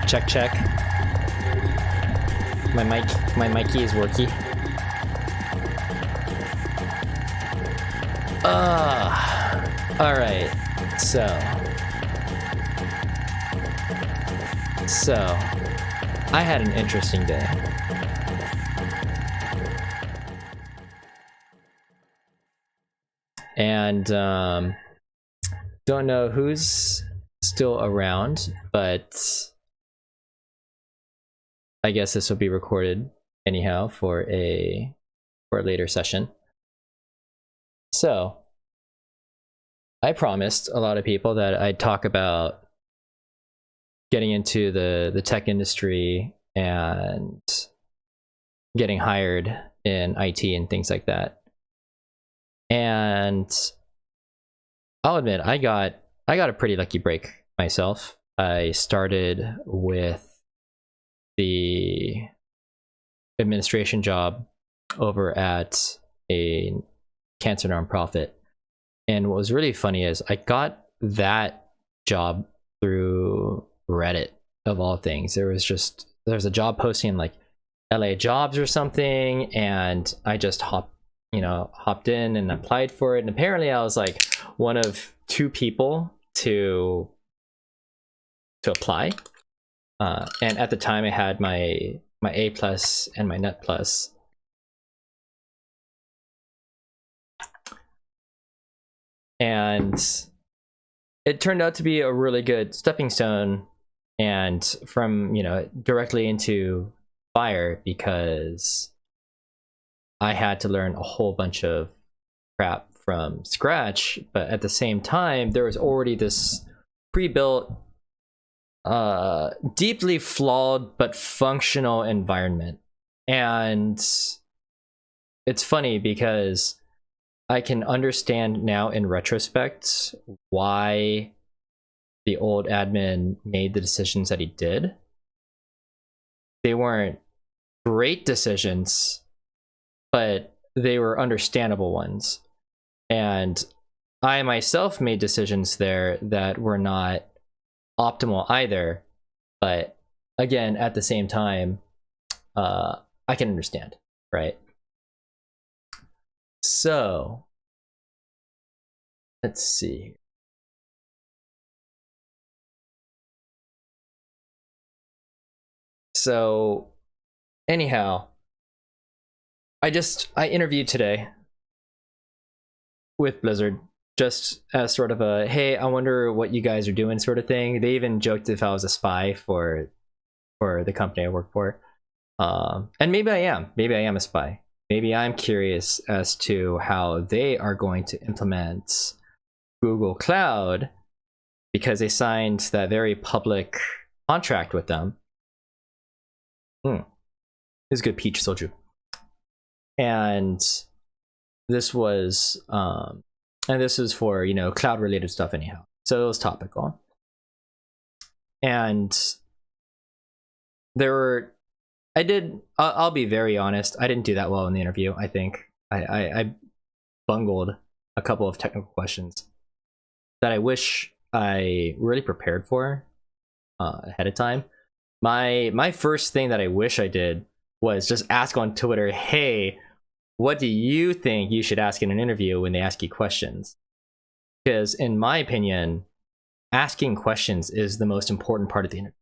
Check, check. My mic is worky. All right. So I had an interesting day. And don't know who's still around, but I guess this will be recorded anyhow for a later session. So I promised a lot of people that I'd talk about getting into the tech industry and getting hired in IT and things like that. And I'll admit, I got a pretty lucky break myself. I started with the administration job over at a cancer nonprofit. And what was really funny is I got that job through Reddit, of all things. There's a job posting like LA Jobs or something, and I just hopped in and applied for it. And apparently I was like one of 2 people to apply. And at the time I had my A+ and my Net+. And it turned out to be a really good stepping stone, and from directly into Fire, because I had to learn a whole bunch of crap from scratch. But at the same time, there was already this pre-built, deeply flawed but functional environment. And it's funny because I can understand now in retrospect why the old admin made the decisions that he did. They weren't great decisions, but they were understandable ones. And I myself made decisions there that were not optimal either. But again, at the same time, I can understand, right? So let's see. So anyhow, I interviewed today with Blizzard, just as sort of a, hey, I wonder what you guys are doing sort of thing. They even joked if I was a spy for the company I work for. And maybe I am a spy. Maybe I'm curious as to how they are going to implement Google Cloud, because they signed that very public contract with them. This is good peach soju. And this was for cloud related stuff anyhow, so it was topical. And I'll be very honest, I didn't do that well in the interview. I think I bungled a couple of technical questions that I wish I really prepared for ahead of time. My first thing that I wish I did was just ask on Twitter, hey, what do you think you should ask in an interview when they ask you questions? Because in my opinion, asking questions is the most important part of the interview.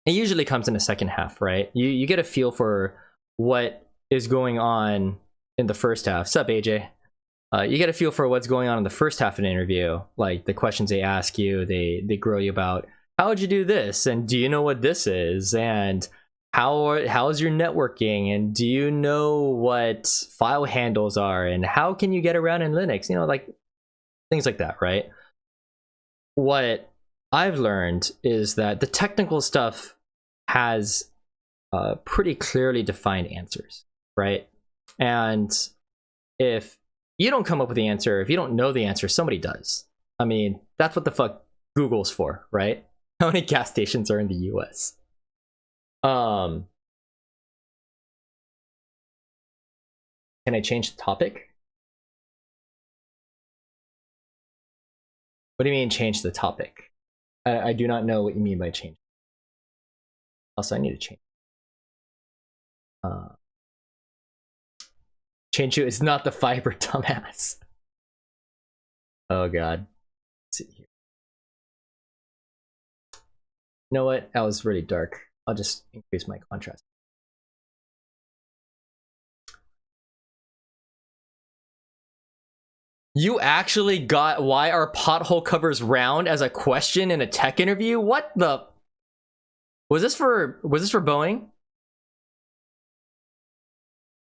It usually comes in the second half, right? You get a feel for what is going on in the first half. Sup, AJ? You get a feel for what's going on in the first half of an interview, like the questions they ask you. They grill you about, how would you do this, and do you know what this is, and how's your networking, and do you know what file handles are, and how can you get around in Linux, like things like that, right? What I've learned is that the technical stuff has pretty clearly defined answers, right? And if you don't come up with the answer, if you don't know the answer, somebody does. I mean, that's what the fuck Google's for, right? How many gas stations are in the US? Can I change the topic? What do you mean change the topic? I do not know what you mean by change. Also, I need to change. Change you. It's not the fiber, dumbass. Oh god. Let's see here. You know what? That was really dark. I'll just increase my contrast. You actually got why are pothole covers round as a question in a tech interview? What the? Was this for Boeing?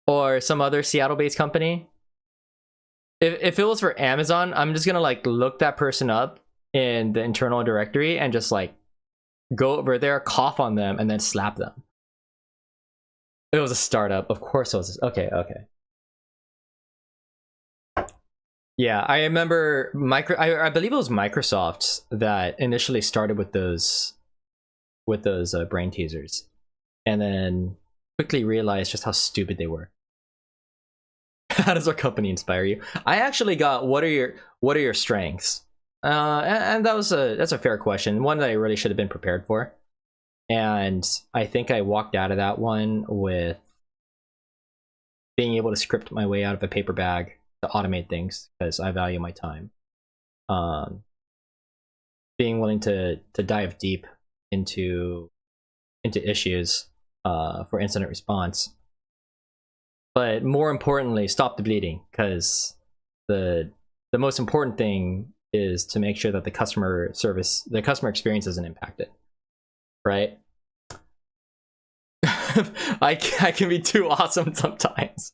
Or some other Seattle-based company? If it was for Amazon, I'm just gonna like look that person up in the internal directory and just like go over there, cough on them, and then slap them. It was a startup. Of course it was. Okay. Yeah, I remember I believe it was Microsoft that initially started with those brain teasers, and then quickly realized just how stupid they were. How does our company inspire you? I actually got what are your strengths? And that's a fair question, one that I really should have been prepared for. And I think I walked out of that one with being able to script my way out of a paper bag to automate things because I value my time. Being willing to dive deep into issues for incident response. But more importantly, stop the bleeding, because the most important thing is to make sure that the customer experience isn't impacted, right? I can be too awesome sometimes.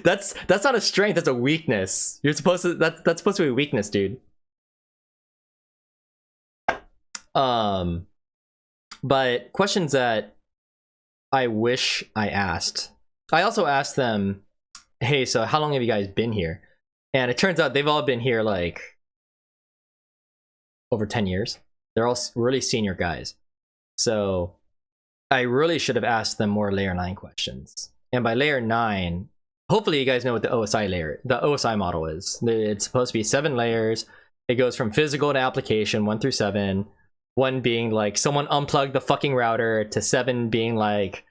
That's not a strength, that's a weakness. You're supposed to that's supposed to be a weakness, dude. But questions that I wish I asked. I also asked them, hey, so how long have you guys been here? And it turns out they've all been here like over 10 years. They're all really senior guys. So I really should have asked them more layer 9 questions. And by layer 9, hopefully you guys know what the OSI model is. It's supposed to be 7 layers. It goes from physical to application, 1 through 7. 1 being like someone unplugged the fucking router, to 7 being like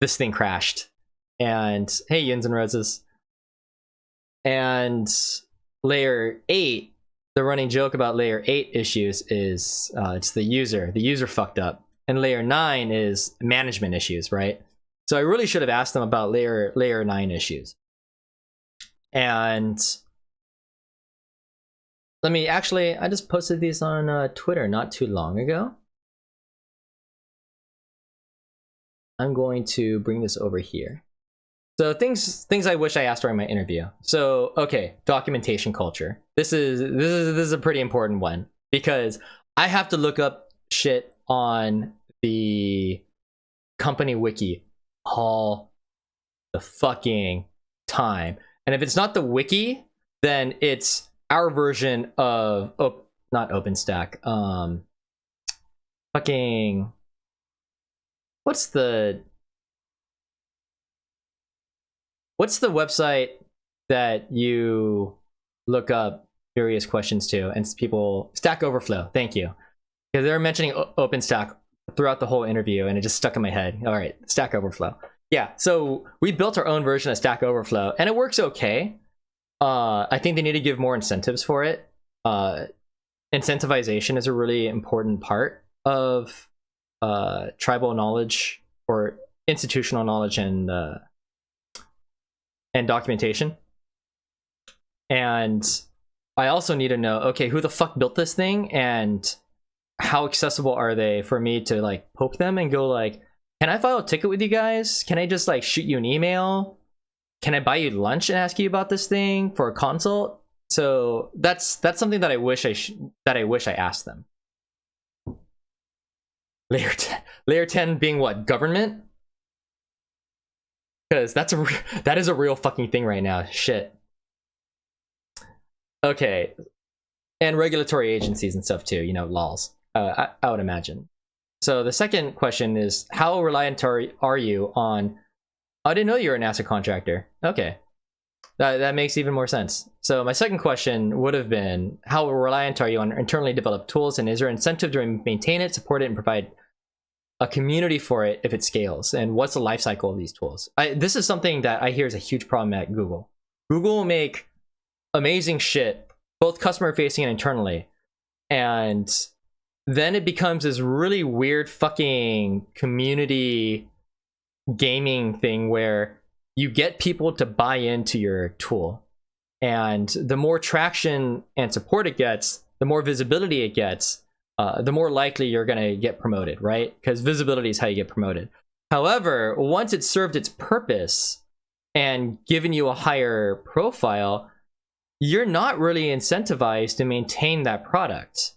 this thing crashed. And hey, Yins and Roses. And layer 8, the running joke about layer 8 issues is it's the user fucked up. And layer 9 is management issues, right? So I really should have asked them about layer 9 issues. And I just posted these on Twitter not too long ago. I'm going to bring this over here. So things I wish I asked during my interview. So okay, documentation culture. This is a pretty important one because I have to look up shit on the company wiki all the fucking time. And if it's not the wiki, then it's our version of not OpenStack. Fucking what's the website that you look up various questions to and people Stack Overflow. Thank you. Because they were mentioning OpenStack throughout the whole interview and it just stuck in my head. All right, Stack Overflow. Yeah, so we built our own version of Stack Overflow and it works okay. I think they need to give more incentives for it. Incentivization is a really important part of tribal knowledge or institutional knowledge and documentation. And I also need to know, okay, who the fuck built this thing and how accessible are they for me to like poke them and go like, can I file a ticket with you guys? Can I just like shoot you an email? Can I buy you lunch and ask you about this thing for a consult? So that's something that I wish I asked them. Layer 10 being what? Government? Because that is a real fucking thing right now. Shit. Okay. And regulatory agencies and stuff too, you know, laws. I would imagine. So the second question is, how reliant are you on... I didn't know you were a NASA contractor. Okay. That makes even more sense. So my second question would have been, how reliant are you on internally developed tools, and is there incentive to maintain it, support it, and provide a community for it if it scales, and what's the life cycle of these tools. This is something that I hear is a huge problem at Google. Google will make amazing shit, both customer facing and internally, and then it becomes this really weird fucking community gaming thing where you get people to buy into your tool, and the more traction and support it gets, the more visibility it gets, the more likely you're going to get promoted, right? Because visibility is how you get promoted. However, once it's served its purpose and given you a higher profile, you're not really incentivized to maintain that product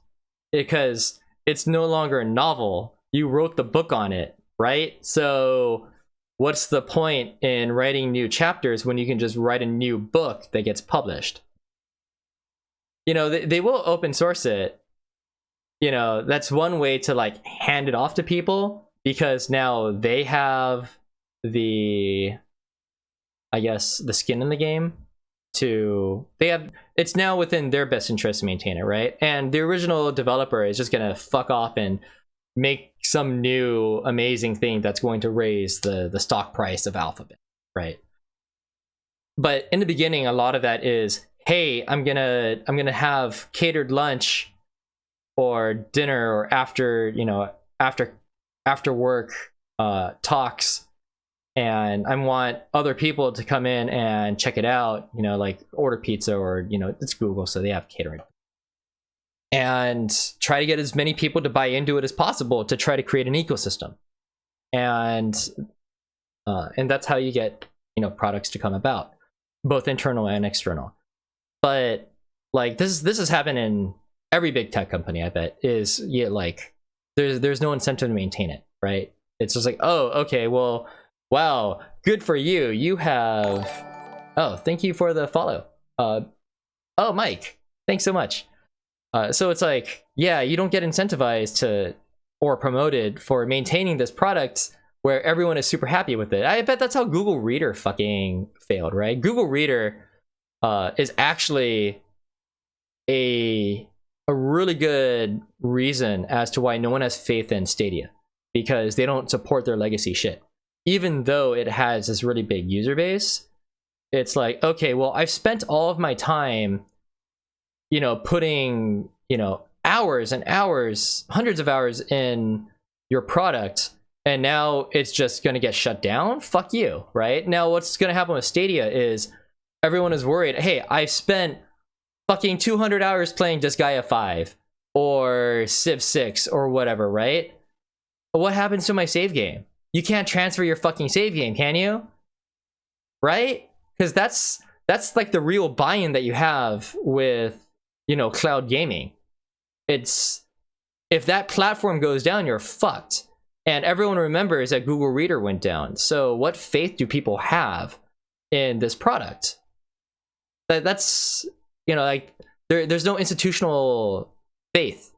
because it's no longer novel. You wrote the book on it, right? So what's the point in writing new chapters when you can just write a new book that gets published? You know, they will open source it. You know, that's one way to like hand it off to people, because now they have the, I guess, the skin in the game to, it's now within their best interest to maintain it, right? And the original developer is just gonna fuck off and make some new amazing thing that's going to raise the stock price of Alphabet, right? But in the beginning, a lot of that is, hey, I'm gonna have catered lunch or dinner or after work talks, and I want other people to come in and check it out, you know, like order pizza, or, you know, it's Google, so they have catering, and try to get as many people to buy into it as possible to try to create an ecosystem. And that's how you get, you know, products to come about, both internal and external. But like this has happened in every big tech company, I bet, is, yeah, like there's no incentive to maintain it, right? It's just like, oh, okay, well, wow, good for you. You have, oh, thank you for the follow. Oh, Mike, thanks so much. So it's like, yeah, you don't get incentivized to or promoted for maintaining this product where everyone is super happy with it. I bet that's how Google Reader fucking failed, right? Google Reader is actually a really good reason as to why no one has faith in Stadia, because they don't support their legacy shit. Even though it has this really big user base, it's like, okay, well, I've spent all of my time, you know, putting, you know, hours and hours, hundreds of hours in your product, and now it's just going to get shut down? Fuck you, right? Now what's going to happen with Stadia is everyone is worried, hey, I've spent fucking 200 hours playing Disgaea 5 or Civ 6 or whatever, right? But what happens to my save game? You can't transfer your fucking save game, can you? Right? Because that's like the real buy-in that you have with, you know, cloud gaming. It's, if that platform goes down, you're fucked. And everyone remembers that Google Reader went down. So what faith do people have in this product? That's, you know, like there's no institutional faith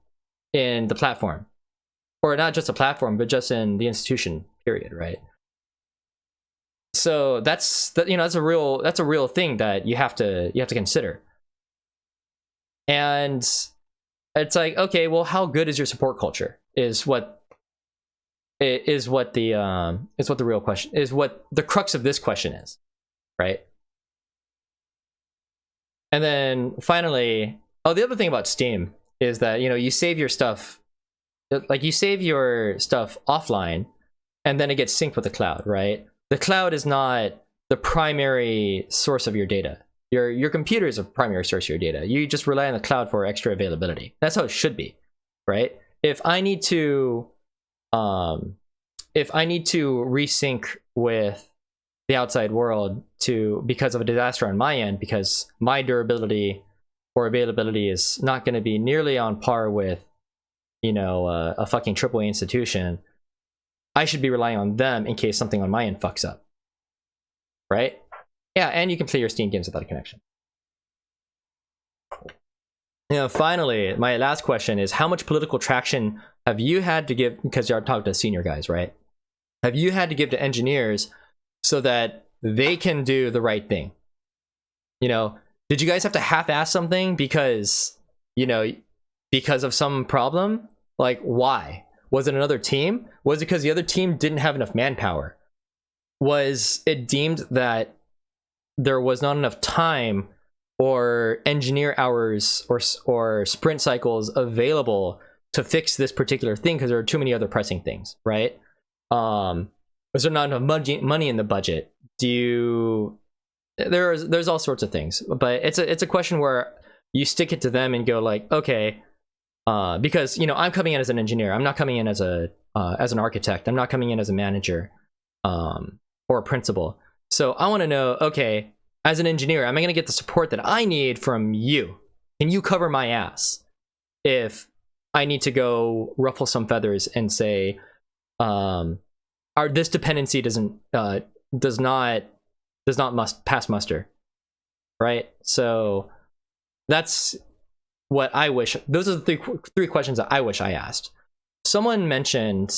in the platform, or not just a platform, but just in the institution, period, right? So that's a real thing that you have to consider. And it's like, okay, well, how good is your support culture is what the real question is, what the crux of this question is, right? And then finally, oh, the other thing about Steam is that, you know, you save your stuff offline, and then it gets synced with the cloud, right? The cloud is not the primary source of your data. Your computer is a primary source of your data. You just rely on the cloud for extra availability. That's how it should be, right? If I need to resync with the outside world because of a disaster on my end, because my durability or availability is not going to be nearly on par with, you know, a fucking AAA institution, I should be relying on them in case something on my end fucks up, right? Yeah, and you can play your Steam games without a connection. You know, finally, my last question is, how much political traction have you had to give, because you're talking to senior guys, right? Have you had to give to engineers so that they can do the right thing? You know, did you guys have to half-ass something because, you know, because of some problem? Like, why? Was it another team? Was it because the other team didn't have enough manpower? Was it deemed that there was not enough time or engineer hours or sprint cycles available to fix this particular thing because there are too many other pressing things, right? Was there not enough money in the budget? There's all sorts of things, but it's a question where you stick it to them and go like, okay, because I'm coming in as an engineer. I'm not coming in as an architect. I'm not coming in as a manager or a principal. So I want to know, okay, as an engineer, am I going to get the support that I need from you? Can you cover my ass if I need to go ruffle some feathers and say, this dependency does not pass muster, right? So that's what I wish. Those are the three questions that I wish I asked. Someone mentioned,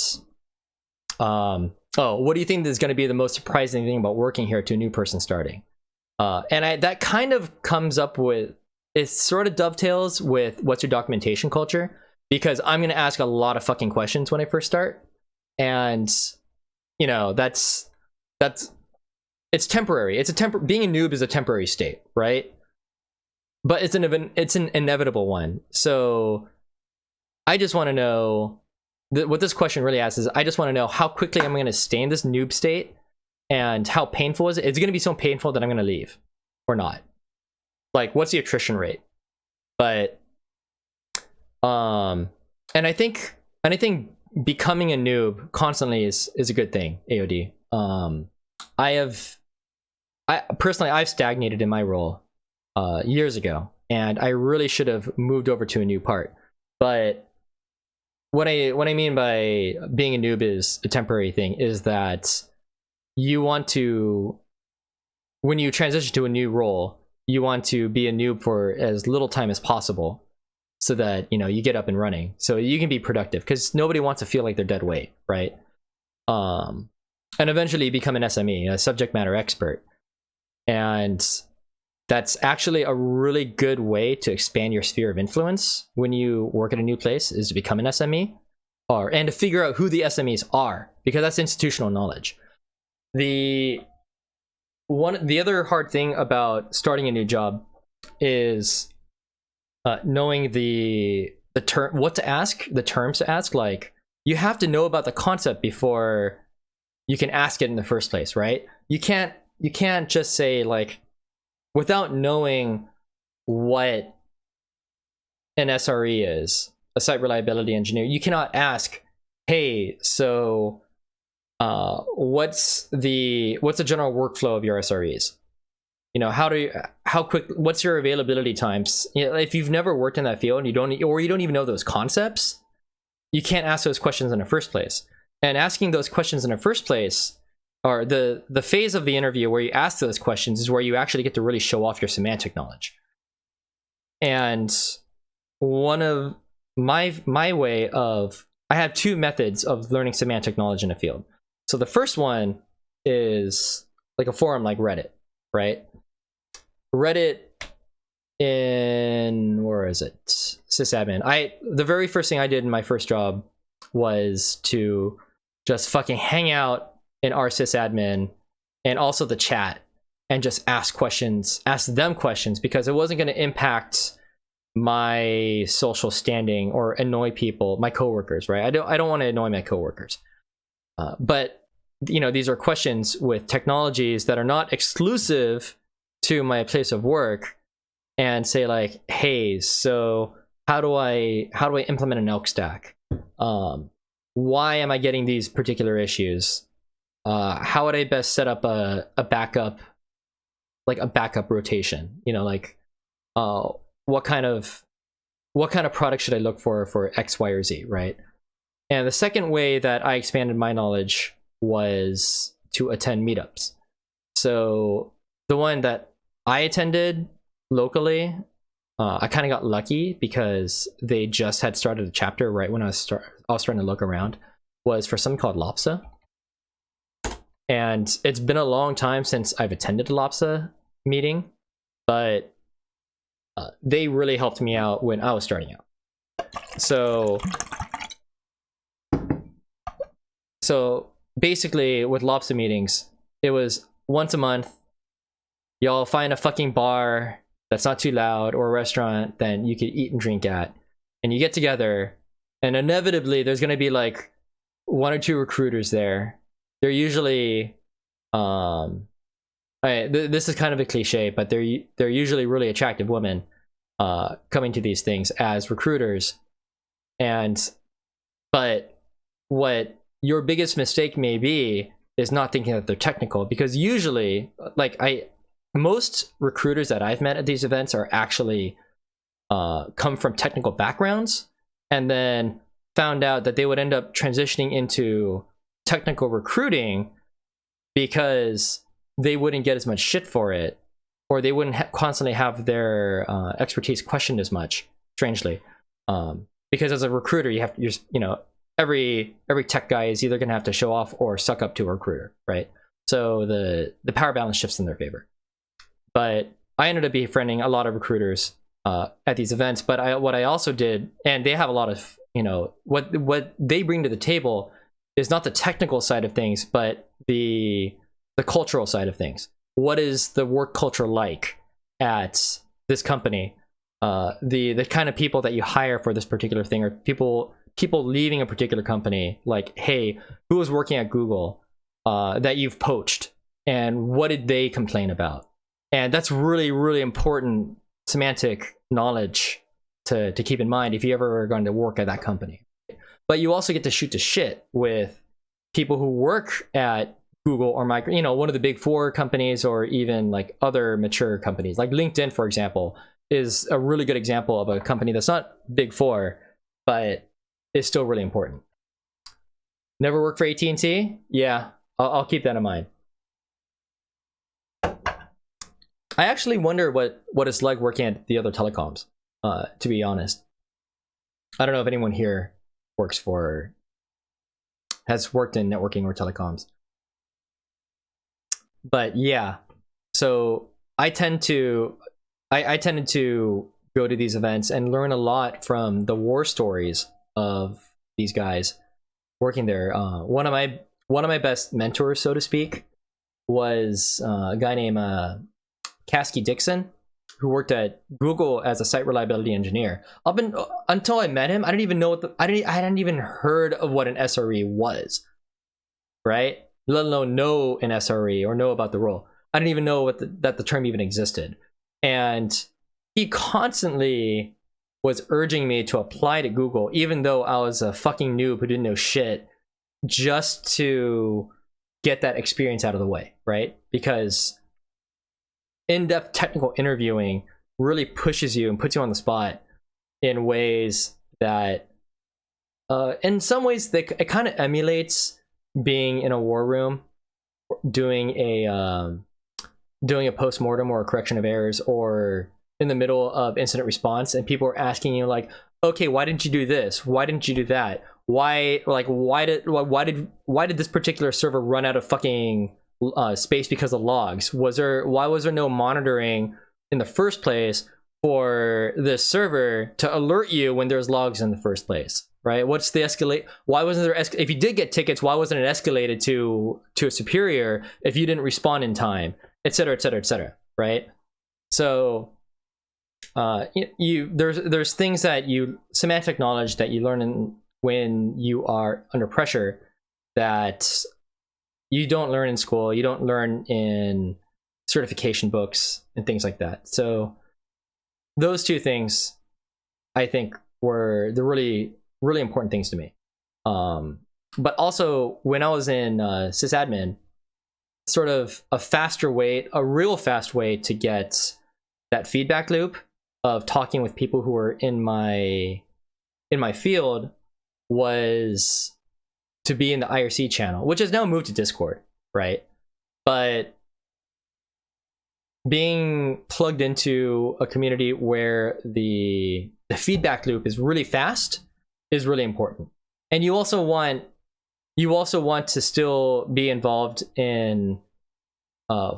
what do you think is going to be the most surprising thing about working here to a new person starting? And that kind of comes up with, it sort of dovetails with what's your documentation culture, because I'm going to ask a lot of fucking questions when I first start, and that's it's temporary. Being a noob is a temporary state, right? But it's an inevitable one. So I just want to know what this question really asks is, I just want to know how quickly I'm going to stay in this noob state, and how painful is it? Is it going to be so painful that I'm going to leave or not? Like, what's the attrition rate? But and I think becoming a noob constantly is a good thing. AOD. I've stagnated in my role years ago, and I really should have moved over to a new part. But what I mean by being a noob is a temporary thing is that you want to, when you transition to a new role, you want to be a noob for as little time as possible, so that you get up and running, so you can be productive, because nobody wants to feel like they're dead weight, right? And eventually become an SME, a subject matter expert, and that's actually a really good way to expand your sphere of influence when you work at a new place, is to become an SME, and to figure out who the SMEs are, because that's institutional knowledge. The other hard thing about starting a new job is knowing the term, what to ask, the terms to ask. Like, you have to know about the concept before you can ask it in the first place, right? You can't just say, like, without knowing what an SRE is, a site reliability engineer, you cannot ask, hey, so what's the general workflow of your SREs? How quick, what's your availability times? If you've never worked in that field and you don't even know those concepts, you can't ask those questions in the first place. And asking those questions in the first place, or the phase of the interview where you ask those questions, is where you actually get to really show off your semantic knowledge. And one of my way of, I have two methods of learning semantic knowledge in a field. So the first one is like a forum like Reddit, right? Reddit in, where is it? Sysadmin. The very first thing I did in my first job was to just fucking hang out in our sysadmin and also the chat, and just ask them questions, because it wasn't going to impact my social standing or annoy people, my coworkers, right? I don't want to annoy my coworkers. But these are questions with technologies that are not exclusive to my place of work, and say like, hey, so how do I implement an elk stack? Why am I getting these particular issues? How would I best set up a backup, like a backup rotation? What kind of product should I look for X, Y, or Z, right? And the second way that I expanded my knowledge was to attend meetups. So the one that I attended locally, I kind of got lucky because they just had started a chapter right when I was starting to look around, was for something called LOPSA. And it's been a long time since I've attended a LOPSA meeting, but they really helped me out when I was starting out. So So basically with Lobster meetings, it was once a month. Y'all find a fucking bar that's not too loud or a restaurant that you could eat and drink at, and you get together, and inevitably there's going to be like one or two recruiters there. They're usually this is kind of a cliche, but they're usually really attractive women coming to these things as recruiters. But what your biggest mistake may be is not thinking that they're technical, because usually, most recruiters that I've met at these events are actually come from technical backgrounds, and then found out that they would end up transitioning into technical recruiting because they wouldn't get as much shit for it, or they wouldn't constantly have their expertise questioned as much, strangely. Because as a recruiter, every tech guy is either going to have to show off or suck up to a recruiter, right? So the power balance shifts in their favor. But I ended up befriending a lot of recruiters at these events. But what I also did, and they have a lot of, what they bring to the table is not the technical side of things, but the cultural side of things. What is the work culture like at this company? The kind of people that you hire for this particular thing, or people leaving a particular company, like, hey, who was working at Google that you've poached, and what did they complain about? And that's really, really important semantic knowledge to keep in mind if you ever are going to work at that company. But you also get to shoot the shit with people who work at Google or one of the big four companies, or even like other mature companies. Like LinkedIn, for example, is a really good example of a company that's not big four, but is still really important. Never worked for AT&T? Yeah, I'll keep that in mind. I actually wonder what it's like working at the other telecoms, to be honest. I don't know if anyone here has worked in networking or telecoms. But yeah, so I tended to go to these events and learn a lot from the war stories of these guys working there. One of my best mentors, so to speak, was a guy named Caskey Dixon, who worked at Google as a site reliability engineer. Until I met him, I didn't even know I hadn't even heard of what an SRE was, right? Let alone know an SRE or know about the role. I didn't even know that the term even existed. And he constantly was urging me to apply to Google, even though I was a fucking noob who didn't know shit, just to get that experience out of the way, right? Because in-depth technical interviewing really pushes you and puts you on the spot in ways that, in some ways, it kind of emulates being in a war room, doing a post-mortem or a correction of errors, or in the middle of incident response, and people are asking you like, okay, why didn't you do this? Why didn't you do that? Why did this particular server run out of fucking space because of logs? Why was there no monitoring in the first place for this server to alert you when there's logs in the first place? Right? What's the escalate? Why wasn't there if you did get tickets, why wasn't it escalated to a superior if you didn't respond in time, et cetera, et cetera, et cetera, right? So there's things that semantic knowledge that you learn when you are under pressure that you don't learn in school, you don't learn in certification books and things like that. So those two things, I think, were the really, really important things to me. But also, when I was in sysadmin, sort of a real fast way to get that feedback loop of talking with people who were in my field was to be in the IRC channel, which has now moved to Discord, right? But being plugged into a community where the feedback loop is really fast is really important. And you also want to still be involved in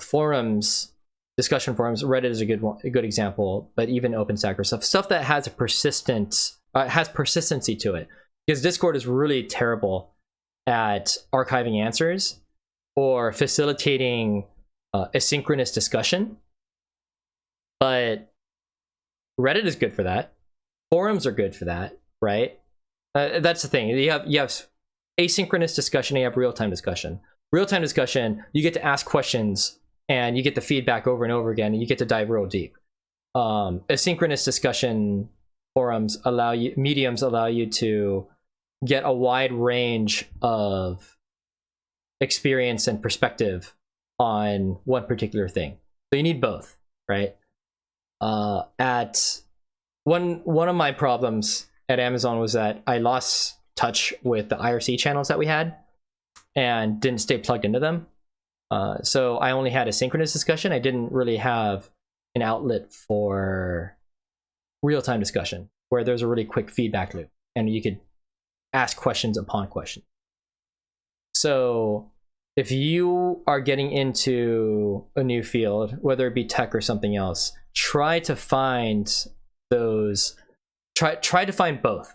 forums, discussion forums. Reddit is a good example, but even OpenStack or stuff that has has persistency to it. Because Discord is really terrible at archiving answers or facilitating asynchronous discussion. But Reddit is good for that. Forums are good for that, right? That's the thing. You have asynchronous discussion and you have real-time discussion. Real-time discussion, you get to ask questions and you get the feedback over and over again, and you get to dive real deep. Asynchronous discussion forums mediums allow you to get a wide range of experience and perspective on one particular thing. So you need both, right? At one of my problems at Amazon was that I lost touch with the IRC channels that we had and didn't stay plugged into them. So I only had asynchronous discussion. I didn't really have an outlet for real-time discussion where there's a really quick feedback loop and you could ask questions upon question. So if you are getting into a new field, whether it be tech or something else, try to find those, try to find both.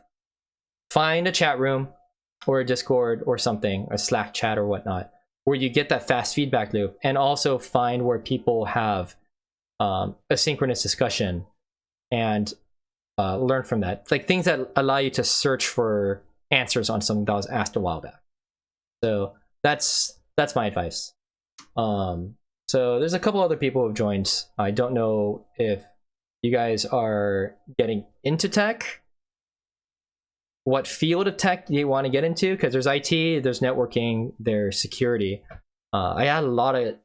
Find a chat room or a Discord or something, a Slack chat or whatnot, where you get that fast feedback loop, and also find where people have asynchronous discussion and learn from that. Like things that allow you to search for answers on something that was asked a while back. So that's my advice. So there's a couple other people who've joined. I don't know if you guys are getting into tech, what field of tech you want to get into, because there's IT, there's networking, there's security. I had a lot of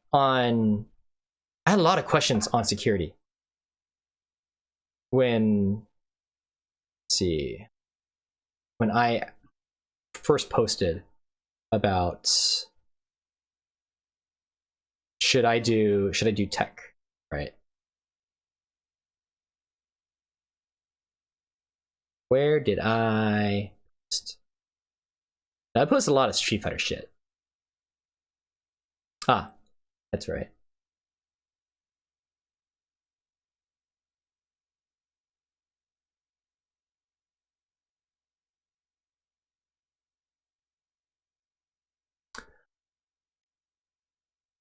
questions on security when I first posted about should I do tech, right? Where did I post? I post a lot of Street Fighter shit. Ah, that's right.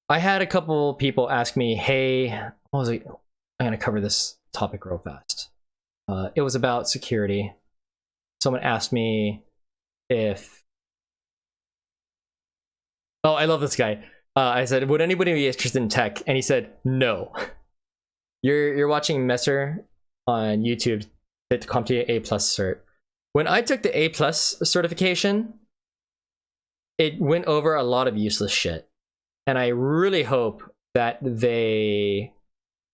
I had a couple people ask me, hey, what was it? I'm gonna cover this topic real fast. It was about security. Someone asked me if... Oh, I love this guy. I said, would anybody be interested in tech? And he said, no. You're watching Messer on YouTube, hit the CompTIA A+ cert. When I took the A+ certification, it went over a lot of useless shit. And I really hope that they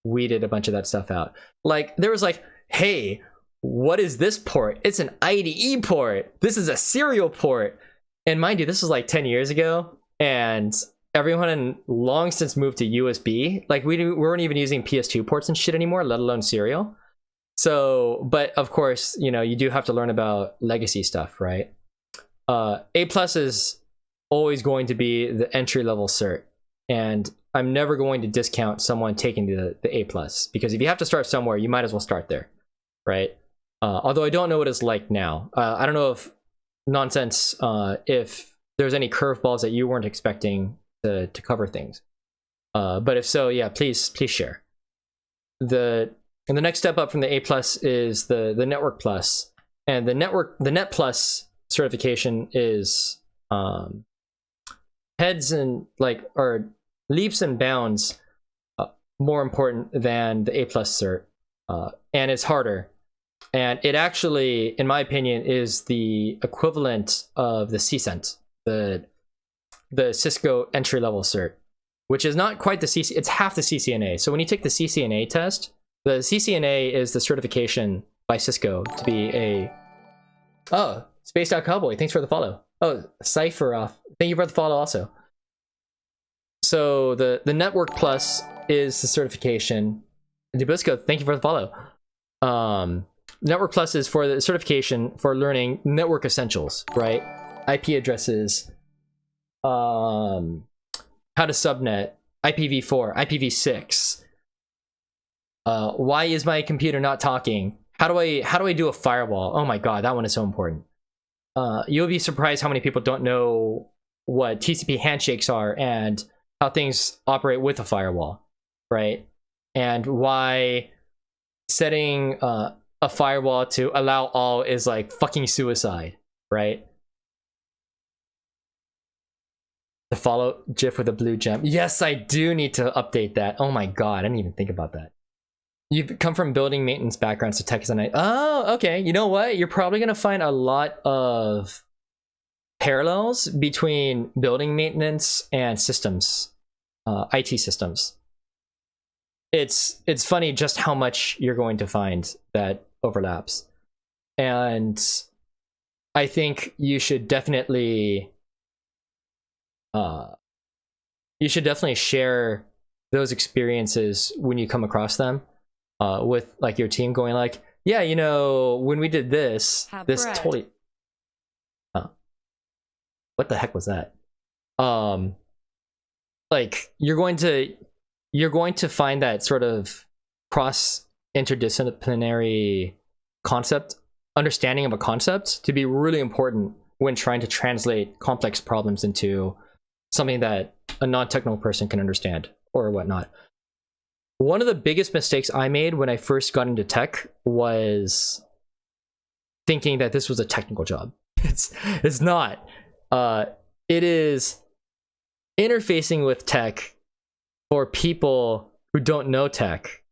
weeded a bunch of that stuff out. Like, there was like, hey, what is this port? It's an IDE port. This is a serial port. And mind you, this was like 10 years ago. And everyone had long since moved to USB. Like, we weren't even using PS2 ports and shit anymore, let alone serial. So, but of course, you know, you do have to learn about legacy stuff, right? A+ is always going to be the entry-level cert. And I'm never going to discount someone taking the A+, because if you have to start somewhere, you might as well start there, right? Although I don't know what it's like now. I don't know if if there's any curveballs that you weren't expecting to cover things. But if so, yeah, please share. And the next step up from the A+ is the Network Plus. And the Net Plus certification is heads and or leaps and bounds more important than the A+ cert, and it's harder. And it actually, in my opinion, is the equivalent of the CCENT, the Cisco entry level cert, which is not quite the CC. It's half the CCNA. So when you take the CCNA test, the CCNA is the certification by Cisco to be a... Oh, Spaced Out Cowboy, thanks for the follow. Oh, Cypher off. Thank you for the follow also. So the Network Plus is the certification. Dubisco, thank you for the follow. Network Plus is for the certification for learning network essentials, right? IP addresses, how to subnet, IPv4, IPv6. Why is my computer not talking? How do I do a firewall? Oh my god, that one is so important. you'll be surprised how many people don't know what TCP handshakes are and how things operate with a firewall, right? And why setting a firewall to allow all is like fucking suicide, right? The follow GIF with a blue gem. Yes, I do need to update that. Oh my god, I didn't even think about that. You've come from building maintenance backgrounds to tech as a night. Oh, okay. You know what? You're probably gonna find a lot of parallels between building maintenance and systems, IT systems. It's funny just how much you're going to find that overlaps, and I think you should definitely share those experiences when you come across them with like your team, going like, yeah, you know, when we did this, this totally what the heck was that? Like you're going to find that sort of cross interdisciplinary understanding of a concept to be really important when trying to translate complex problems into something that a non-technical person can understand or whatnot. One of the biggest mistakes I made when I first got into tech was thinking that this was a technical job. It's not. It is interfacing with tech for people who don't know tech,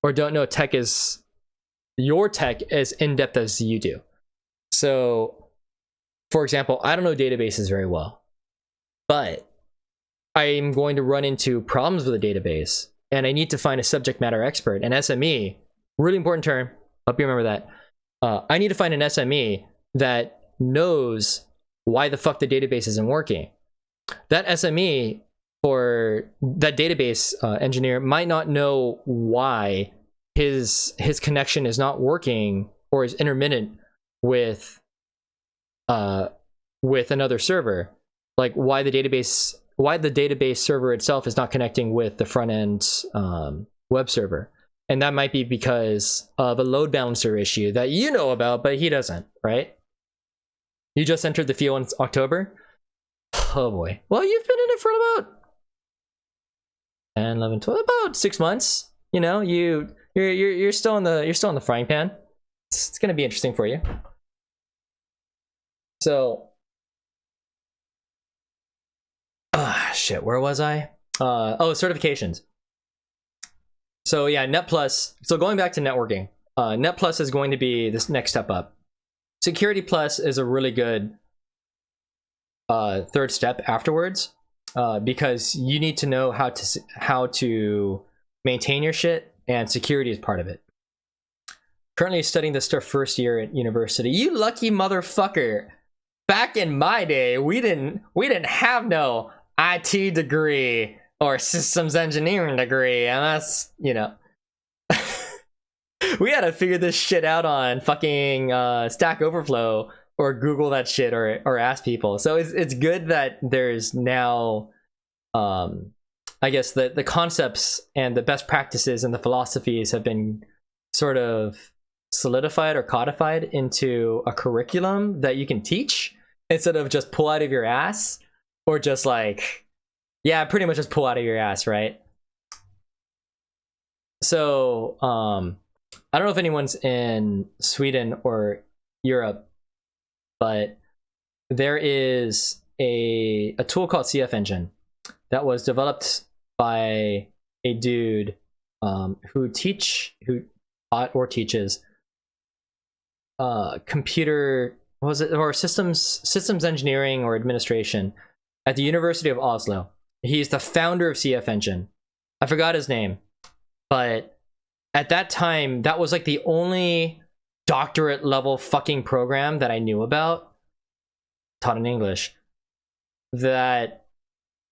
or don't know tech is your tech as in-depth as you do. So, for example, I don't know databases very well, but I'm going to run into problems with a database, and I need to find a subject matter expert, an SME, really important term, hope you remember that. I need to find an SME that knows why the fuck the database isn't working. That SME or that database engineer might not know why his connection is not working or is intermittent with another server, like why the database server itself is not connecting with the front end web server. And that might be because of a load balancer issue that you know about, but he doesn't, right? You just entered the field in October? Oh boy. Well, you've been in it for about 10, 11, 12, about 6 months. You know, you're still in the frying pan. It's gonna be interesting for you. So shit, where was I? Certifications. So yeah, Net Plus. So going back to networking, Net Plus is going to be this next step up. Security Plus is a really good third step afterwards, because you need to know how to maintain your shit, and security is part of it. Currently studying this stuff first year at university. You lucky motherfucker. Back in my day, we didn't have no IT degree or systems engineering degree, and that's, you know, we had to figure this shit out on fucking Stack Overflow or Google that shit or ask people. So it's good that there's now I guess the concepts and the best practices and the philosophies have been sort of solidified or codified into a curriculum that you can teach instead of just pull out of your ass, or just like, yeah, pretty much just pull out of your ass, right? So I don't know if anyone's in Sweden or Europe, but there is a tool called CF Engine that was developed by a dude who taught or teaches computer, what was it, or systems engineering or administration at the University of Oslo. He's the founder of CF Engine. I forgot his name, but at that time, that was like the only doctorate level fucking program that I knew about, taught in English, that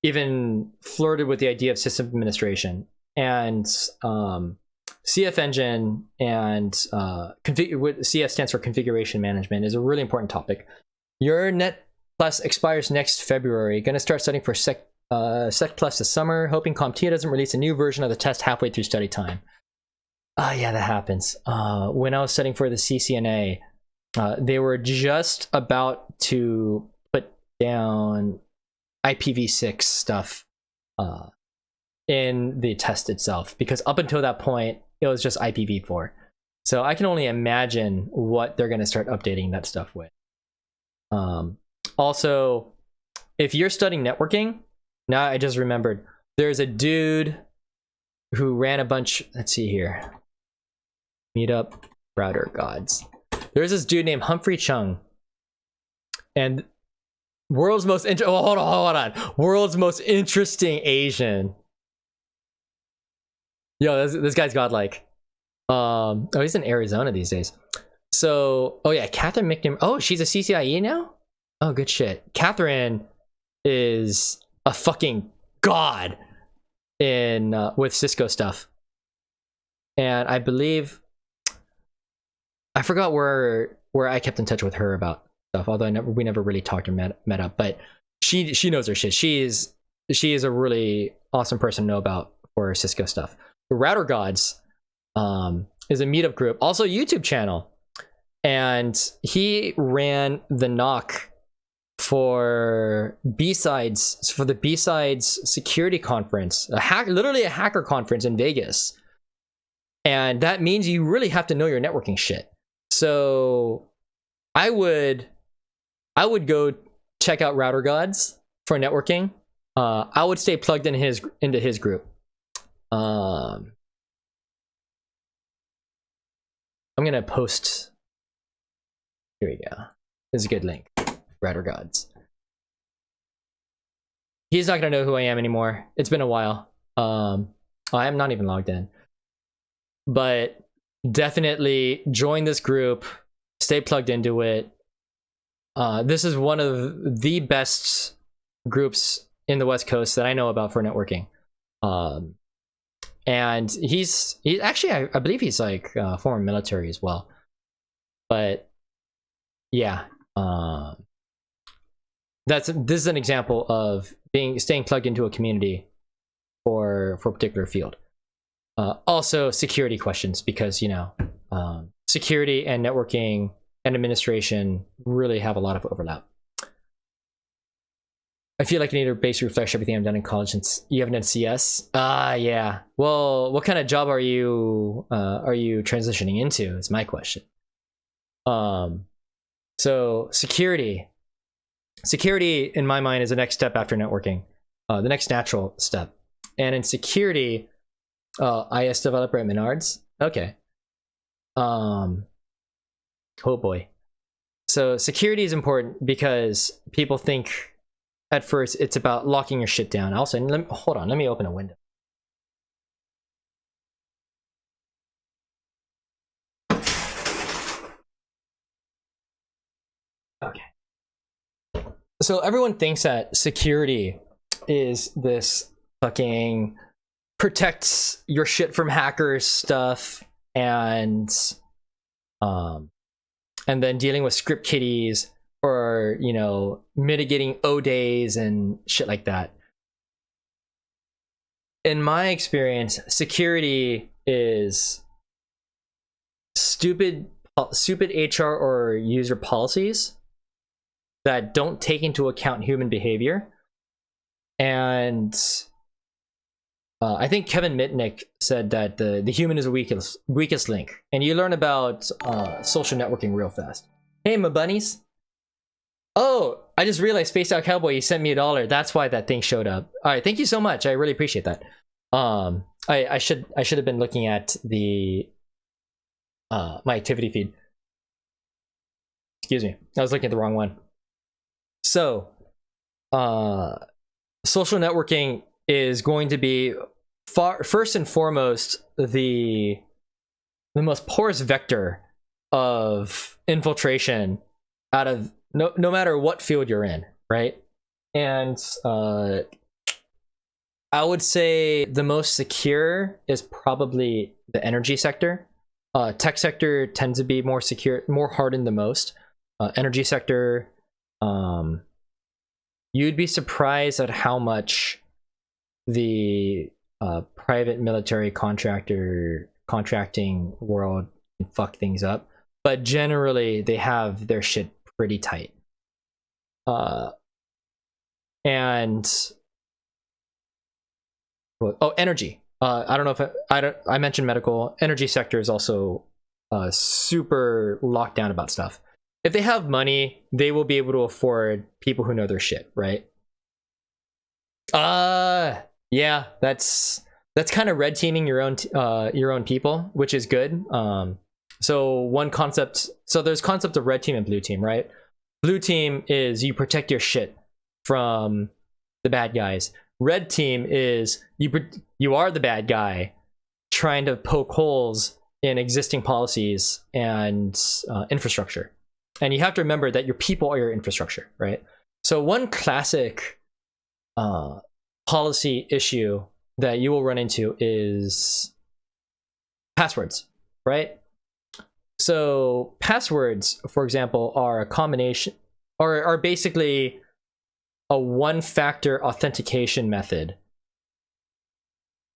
even flirted with the idea of system administration. And CF Engine and CF stands for configuration management, is a really important topic. Your Net Plus expires next February. Going to start studying for Sec Plus this summer, hoping CompTIA doesn't release a new version of the test halfway through study time. Yeah, that happens. When I was studying for the CCNA, They were just about to put down IPv6 stuff in the test itself, because up until that point it was just IPv4. So I can only imagine what they're going to start updating that stuff with. Also, if you're studying networking, now I just remembered, there's a dude who ran a bunch, let's see here, meetup router gods. There's this dude named Humphrey Chung, and world's most hold on, world's most interesting Asian. Yo, this guy's godlike. Oh, he's in Arizona these days. So, oh yeah, Catherine McNamara. Oh, she's a CCIE now? Oh, good shit. Catherine is a fucking god in with Cisco stuff. And I believe, I forgot where I kept in touch with her about stuff, although we never really talked or met up, but she knows her shit. She is a really awesome person to know about for Cisco stuff. The Router Gods is a meetup group, also a YouTube channel, and he ran the knock for B-Sides, for the B-Sides security conference, literally a hacker conference in Vegas. And that means you really have to know your networking shit. So I would go check out Router Gods for networking. I would stay plugged into his group. I'm gonna post. Here we go. This is a good link. Router Gods. He's not gonna know who I am anymore. It's been a while. I am not even logged in. But definitely join this group. Stay plugged into it. This is one of the best groups in the West Coast that I know about for networking. And he's actually, I believe he's like former military as well. But yeah, this is an example of staying plugged into a community for a particular field. Also security questions, because security and networking and administration really have a lot of overlap. I feel like I need to base refresh everything I've done in college since you haven't done CS. Yeah. Well, what kind of job are you transitioning into is my question. So security in my mind is the next step after networking, the next natural step. And in security, IS developer at Menards. Okay. Oh boy. So security is important because people think at first it's about locking your shit down. Also, hold on, let me open a window. Okay. So everyone thinks that security is this fucking protects your shit from hackers stuff, and then dealing with script kiddies, or mitigating O-days and shit like that. In my experience, security is stupid HR or user policies that don't take into account human behavior. And I think Kevin Mitnick said that the human is the weakest link. And you learn about social networking real fast. Hey, my bunnies. Oh, I just realized Spaced Out Cowboy, you sent me $1. That's why that thing showed up. All right, thank you so much. I really appreciate that. I should have been looking at the my activity feed. Excuse me, I was looking at the wrong one. So, social networking is going to be first and foremost the most porous vector of infiltration out of no matter what field you're in, right? And I would say the most secure is probably the energy sector. Tech sector tends to be more secure, more hardened the most. Energy sector, you'd be surprised at how much the private military contracting world can fuck things up. but generally they have their shit pretty tight. And energy. I don't know if I mentioned medical. Energy sector is also super locked down about stuff. If they have money, they will be able to afford people who know their shit, right? Yeah, that's kind of red teaming your own people, which is good. So one concept, so there's concept of red team and blue team, right? Blue team is you protect your shit from the bad guys. Red team is you are the bad guy trying to poke holes in existing policies and infrastructure. And you have to remember that your people are your infrastructure, right? So one classic policy issue that you will run into is passwords, right? So passwords, for example, are a combination, or are basically a one-factor authentication method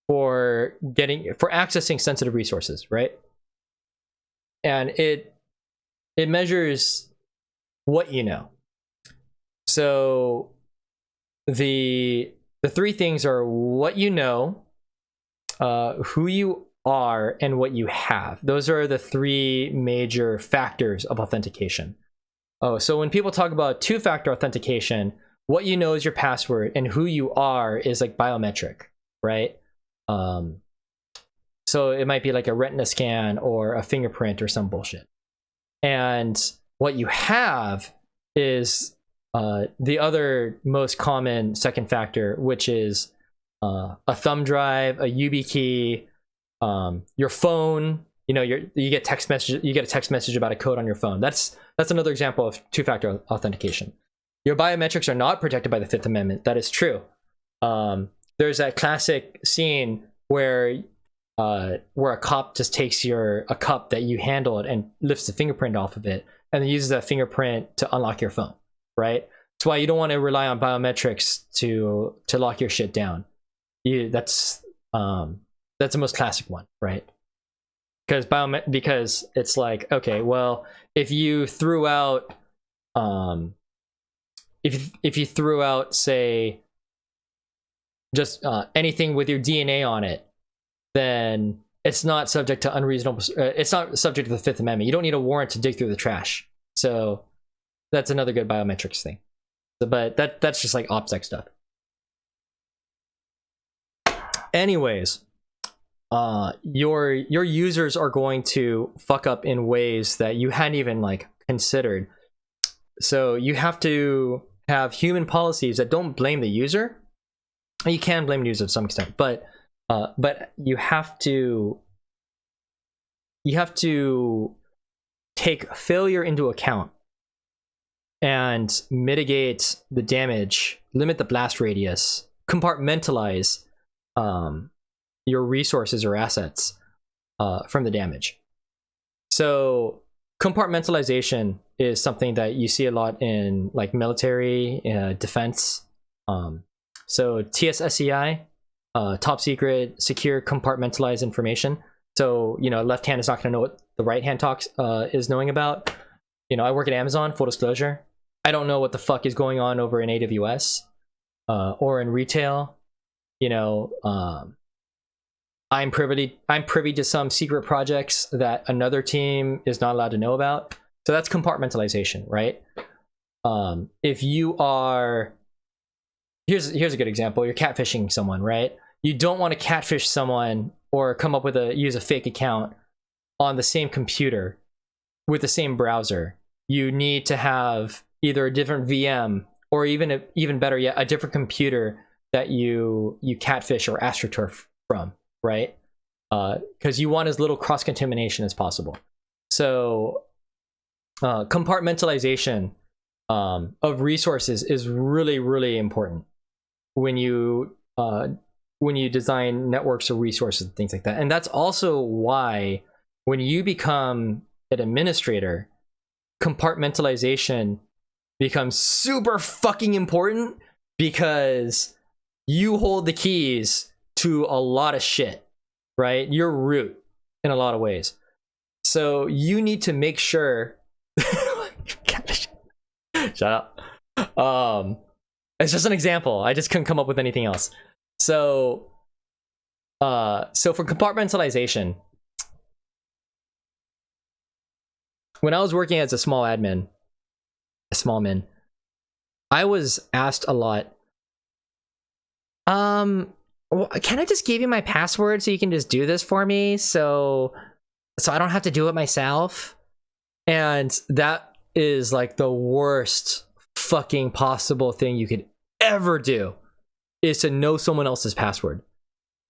for accessing sensitive resources, right? And it measures what you know. So the three things are what you know, who you are, and what you have. Those are the three major factors of authentication. Oh, so when people talk about two-factor authentication, what you know is your password, and who you are is like biometric, right? So it might be like a retina scan or a fingerprint or some bullshit. And what you have is the other most common second factor, which is a thumb drive, a YubiKey, your phone. You know, you get text message. You get a text message about a code on your phone. That's another example of two-factor authentication. Your biometrics are not protected by the Fifth Amendment. That is true. There's that classic scene where a cop just takes a cup that you handled and lifts the fingerprint off of it, and then uses that fingerprint to unlock your phone. Right? That's why you don't want to rely on biometrics to lock your shit down. That's the most classic one, right? Because it's like, okay, well, if you threw out if you threw out, say, just anything with your DNA on it, then it's not subject to unreasonable. It's not subject to the Fifth Amendment. You don't need a warrant to dig through the trash. So that's another good biometrics thing. But that's just like OPSEC stuff. Anyways, your users are going to fuck up in ways that you hadn't even like considered. So you have to have human policies that don't blame the user. You can blame the user to some extent, but you have to take failure into account and mitigate the damage, limit the blast radius, compartmentalize your resources or assets from the damage. So compartmentalization is something that you see a lot in like military defense. So TSSCI, top secret, secure, compartmentalized information. So, you know, left hand is not going to know what the right hand is knowing about. You know, I work at Amazon, full disclosure. I don't know what the fuck is going on over in AWS or in retail. You know, I'm privy to some secret projects that another team is not allowed to know about. So that's compartmentalization, right? If you are, here's a good example. You're catfishing someone, right? You don't want to catfish someone or come up with use a fake account on the same computer with the same browser. You need to have either a different VM or even better yet, a different computer that you catfish or astroturf from, right? Because you want as little cross-contamination as possible. So compartmentalization of resources is really, really important when you design networks of resources and things like that. And that's also why when you become an administrator, compartmentalization becomes super fucking important, because you hold the keys to a lot of shit, right? You're root in a lot of ways. So you need to make sure. Shut up. It's just an example. I just couldn't come up with anything else. So for compartmentalization, when I was working as a small min, I was asked a lot, well, can I just give you my password so you can just do this for me, so I don't have to do it myself? And that is like the worst fucking possible thing you could ever do, is to know someone else's password.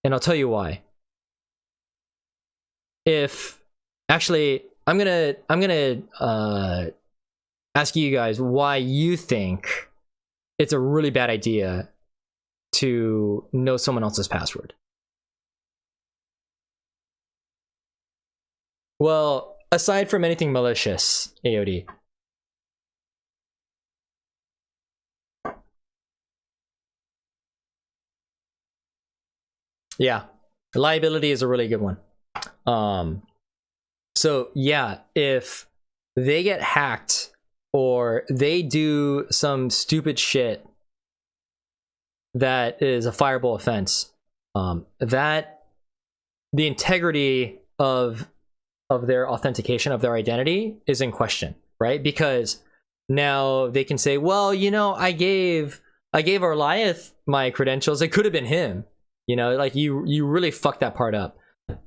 And I'll tell you why. If actually, I'm gonna ask you guys why you think it's a really bad idea to know someone else's password. Well, aside from anything malicious, AOD. Yeah, reliability is a really good one. So yeah, if they get hacked or they do some stupid shit that is a fireable offense, that the integrity of their authentication, of their identity, is in question, right? Because now they can say, well, you know, I gave Arliath my credentials. It could have been him. You know, like you really fucked that part up.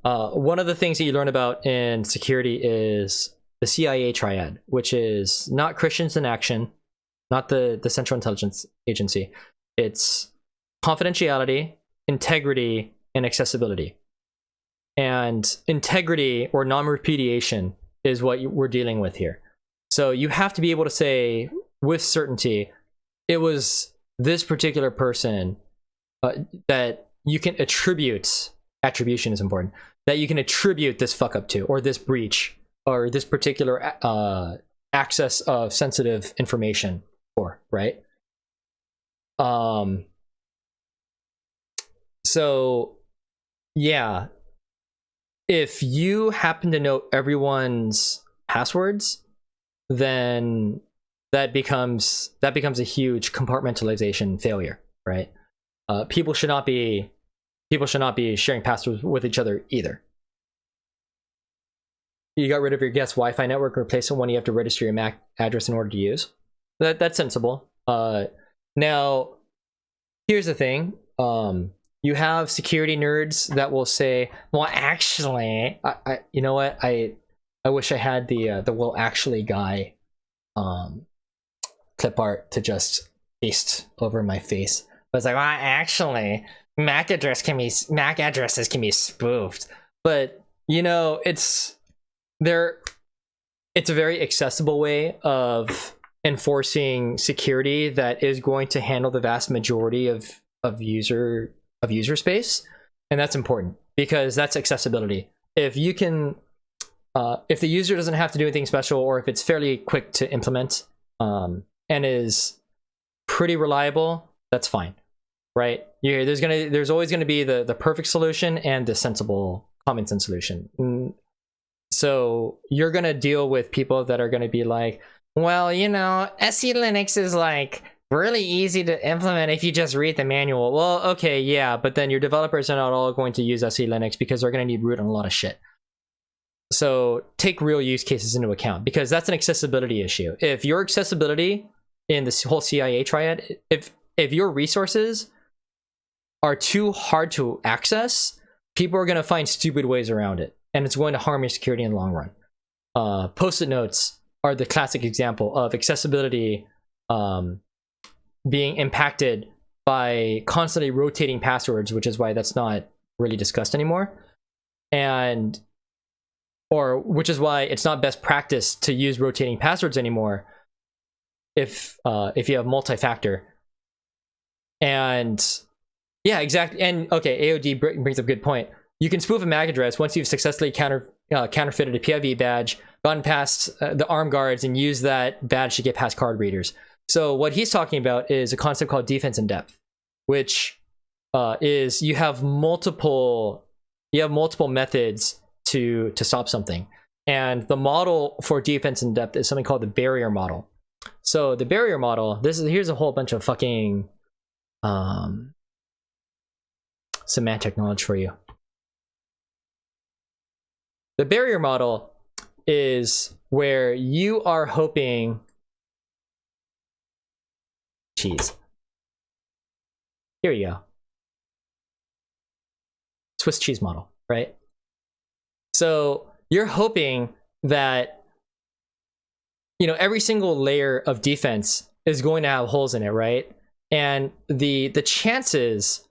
One of the things that you learn about in security is the CIA triad, which is not Christians in action, not the Central Intelligence Agency. It's confidentiality, integrity, and accessibility. And integrity or non-repudiation is what we're dealing with here. So you have to be able to say with certainty, it was this particular person that you can attribute. Attribution is important. That you can attribute this fuck up to, or this breach, or this particular access of sensitive information for, right? So yeah, if you happen to know everyone's passwords, then that becomes a huge compartmentalization failure, right? People should not be sharing passwords with each other either. You got rid of your guest Wi-Fi network and replaced one you have to register your MAC address in order to use. That's sensible. Now, here's the thing. You have security nerds that will say, well, actually, I you know what? I wish I had the well, actually guy clip art to just paste over my face. But it's like, well, actually, MAC addresses can be spoofed. But you know, it's a very accessible way of enforcing security that is going to handle the vast majority of user space, and that's important because that's accessibility. If you can, if the user doesn't have to do anything special, or if it's fairly quick to implement and is pretty reliable, that's fine, right? There's always gonna be the perfect solution and the sensible common sense solution. So you're gonna deal with people that are gonna be like, well, you know, SE Linux is like really easy to implement if you just read the manual. Well, okay, yeah, but then your developers are not all going to use SE Linux because they're going to need root on a lot of shit. So take real use cases into account, because that's an accessibility issue. If your accessibility in this whole CIA triad, if your resources are too hard to access, people are going to find stupid ways around it, and it's going to harm your security in the long run. Post-it notes are the classic example of accessibility being impacted by constantly rotating passwords, which is why that's not really discussed anymore, which is why it's not best practice to use rotating passwords anymore if you have multi-factor. And yeah, exactly. And okay, AOD brings up a good point. You can spoof a MAC address once you've successfully counterfeited a PIV badge, gotten past the arm guards, and used that badge to get past card readers. So what he's talking about is a concept called defense in depth, which is you have multiple methods to stop something. And the model for defense in depth is something called the barrier model. So the barrier model, here's a whole bunch of fucking semantic knowledge for you. The barrier model is where you are hoping. Cheese. Here you go. Swiss cheese model, right? So you're hoping that, you know, every single layer of defense is going to have holes in it, right? And the chances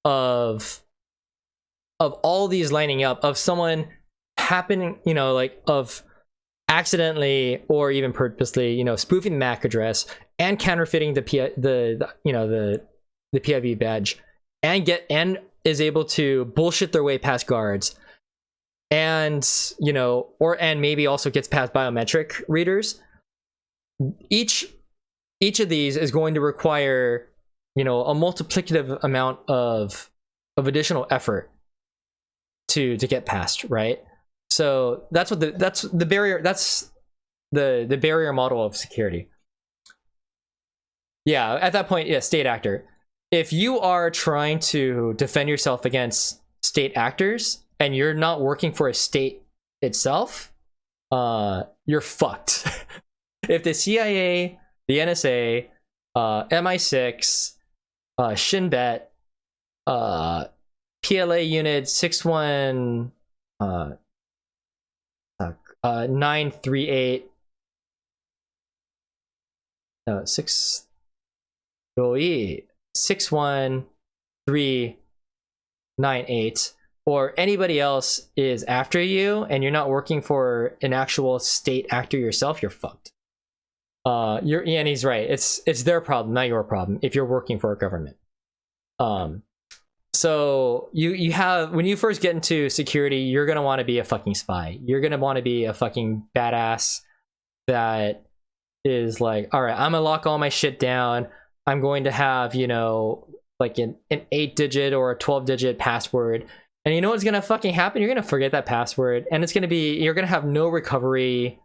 of all these lining up, of someone happening, you know, like of accidentally or even purposely, you know, spoofing the MAC address and counterfeiting the PIV badge and is able to bullshit their way past guards, and, you know, and maybe also gets past biometric readers. Each of these is going to require, you know, a multiplicative amount of additional effort to get past, right? So that's the barrier. That's the barrier model of security. Yeah, at that point, yeah, state actor. If you are trying to defend yourself against state actors and you're not working for a state itself, you're fucked. If the CIA, the NSA, MI6, Shin Bet, PLA Unit 938, 61398, or anybody else is after you and you're not working for an actual state actor yourself, you're fucked. And he's right. It's their problem, not your problem, if you're working for a government. So you have, when you first get into security, you're gonna want to be a fucking spy. You're gonna want to be a fucking badass that is like, all right, I'm gonna lock all my shit down. I'm going to have, you know, like an 8-digit or a 12-digit password. And you know what's gonna fucking happen? You're gonna forget that password, and you're gonna have no recovery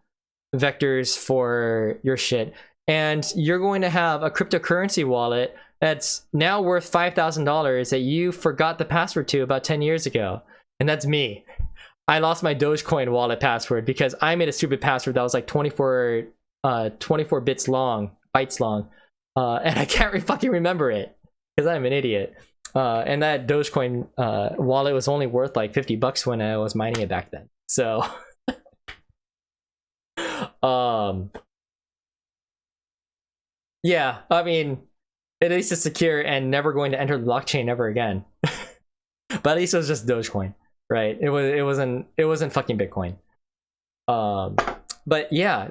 vectors for your shit. And you're going to have a cryptocurrency wallet that's now worth $5,000 that you forgot the password to about 10 years ago. And that's me. I lost my Dogecoin wallet password because I made a stupid password that was like 24 bytes long. And I can't fucking remember it because I'm an idiot. And that Dogecoin wallet was only worth like $50 when I was mining it back then. So yeah, I mean, at least it's secure and never going to enter the blockchain ever again. But at least it was just Dogecoin, right? It wasn't fucking Bitcoin. But yeah,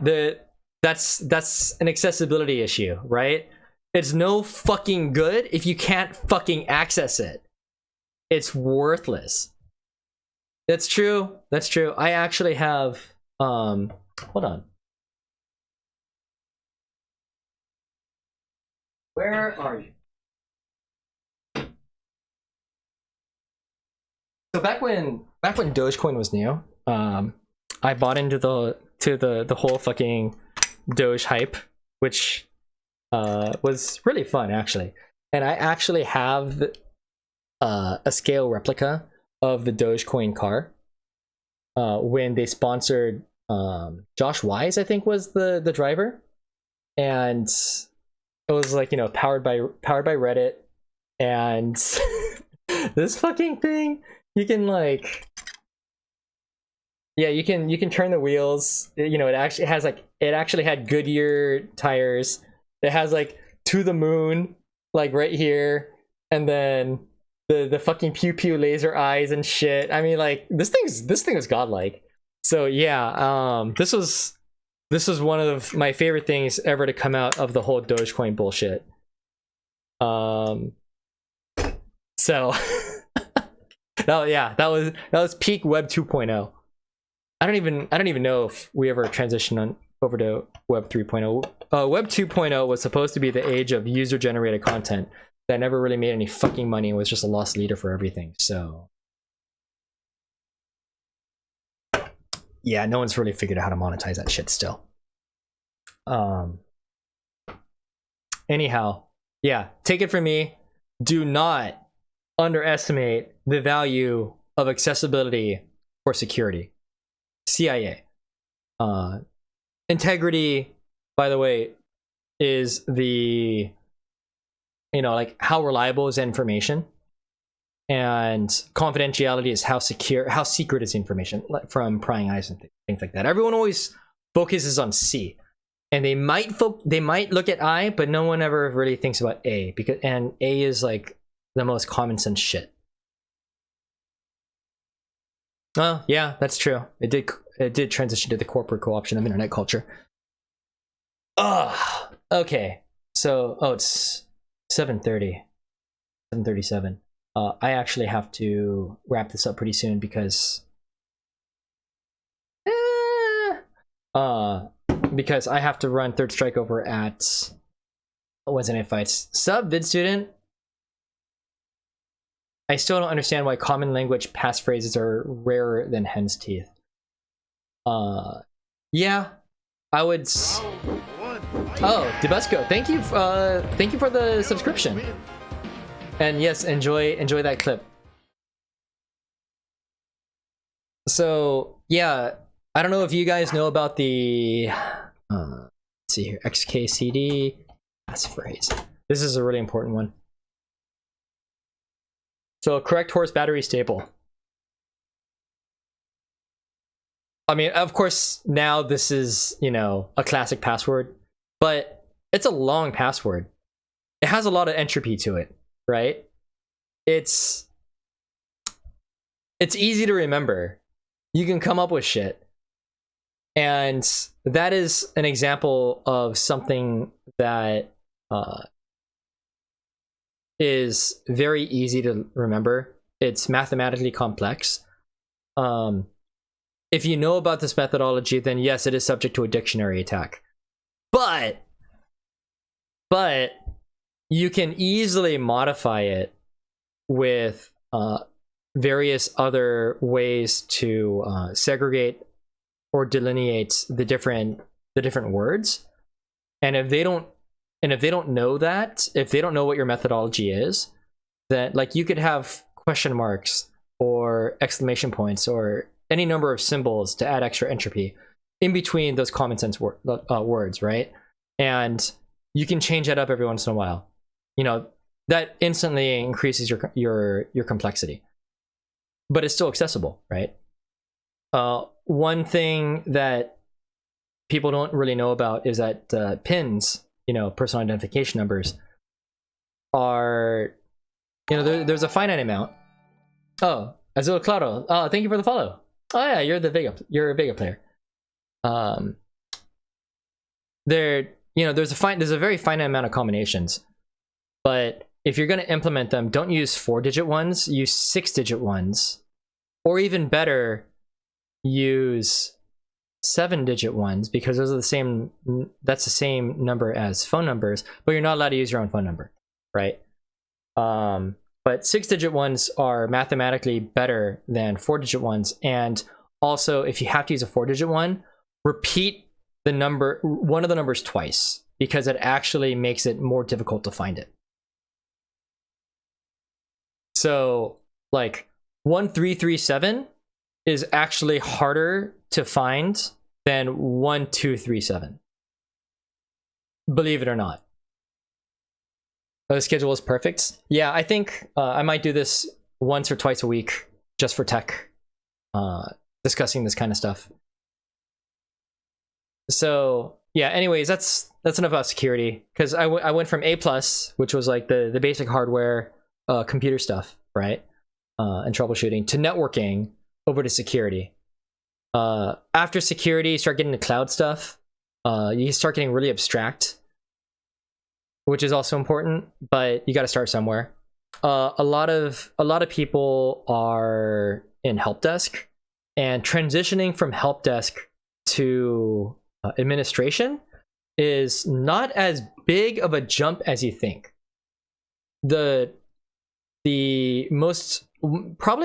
that's an accessibility issue, right? It's no fucking good if you can't fucking access it. It's worthless. That's true. I actually have hold on. Where are you? So back when Dogecoin was new, I bought into the whole fucking Doge hype, which was really fun actually. And I actually have a scale replica of the Dogecoin car. When they sponsored Josh Wise, I think was the driver, and it was like, you know, powered by Reddit. And this fucking thing, you can like, yeah, you can turn the wheels. You know, it actually had Goodyear tires. It has like to the moon, like right here, and then the fucking pew pew laser eyes and shit. I mean, like this thing is godlike. So yeah, this was one of my favorite things ever to come out of the whole Dogecoin bullshit. So that was peak Web 2.0. I don't even know if we ever transitioned over to Web 3.0. Web 2.0 was supposed to be the age of user generated content that never really made any fucking money and was just a lost leader for everything. So yeah, no one's really figured out how to monetize that shit still. Anyhow, yeah, take it from me. Do not underestimate the value of accessibility for security. CIA. Integrity, by the way, is the, like, how reliable is information, and confidentiality is how secret is information, like from prying eyes and things like that. Everyone always focuses on C, and they might look at I, but no one ever really thinks about A, and A is like the most common sense shit. Well, yeah, that's true. It did transition to the corporate co-option of internet culture. Okay. So, it's 7:30, 7:37. I actually have to wrap this up pretty soon because I have to run Third Strike over at Wednesday Night Fights. Sub vid student. I still don't understand why common language passphrases are rarer than hen's teeth. Yeah, I would. Oh, Debusco, thank you for the subscription. And yes, enjoy that clip. So yeah, I don't know if you guys know about the let's see here, XKCD passphrase. This is a really important one. So correct horse battery staple. I mean, of course, now this is, a classic password, but it's a long password. It has a lot of entropy to it, right? It's easy to remember. You can come up with shit. And that is an example of something that is very easy to remember. It's mathematically complex. If you know about this methodology, then yes, it is subject to a dictionary attack. But you can easily modify it with various other ways to segregate or delineate the different words. And if they don't know that, if they don't know what your methodology is, then like you could have question marks or exclamation points or any number of symbols to add extra entropy in between those common sense words, right? And you can change that up every once in a while. That instantly increases your complexity, but it's still accessible, right? One thing that people don't really know about is that pins, personal identification numbers, are, there's a finite amount. Oh, Azul Claro, thank you for the follow. Oh yeah, you're a Vega player. There's a very finite amount of combinations, but if you're going to implement them, don't use 4-digit ones, use 6-digit ones, or even better, use 7-digit ones, because those are that's the same number as phone numbers, but you're not allowed to use your own phone number, right? But 6-digit ones are mathematically better than 4-digit ones. And also, if you have to use a 4-digit one, repeat one of the numbers twice, because it actually makes it more difficult to find it. So like 1337 is actually harder to find than 1237. Believe it or not. The schedule is perfect. Yeah, I think I might do this once or twice a week just for tech, discussing this kind of stuff. So yeah, anyways, that's enough about security, because I went from A+, which was like the basic hardware, computer stuff, right, and troubleshooting, to networking, over to security. After security, you start getting the cloud stuff. You start getting really abstract, which is also important, but you got to start somewhere. A lot of people are in help desk, and transitioning from help desk to administration is not as big of a jump as you think. Probably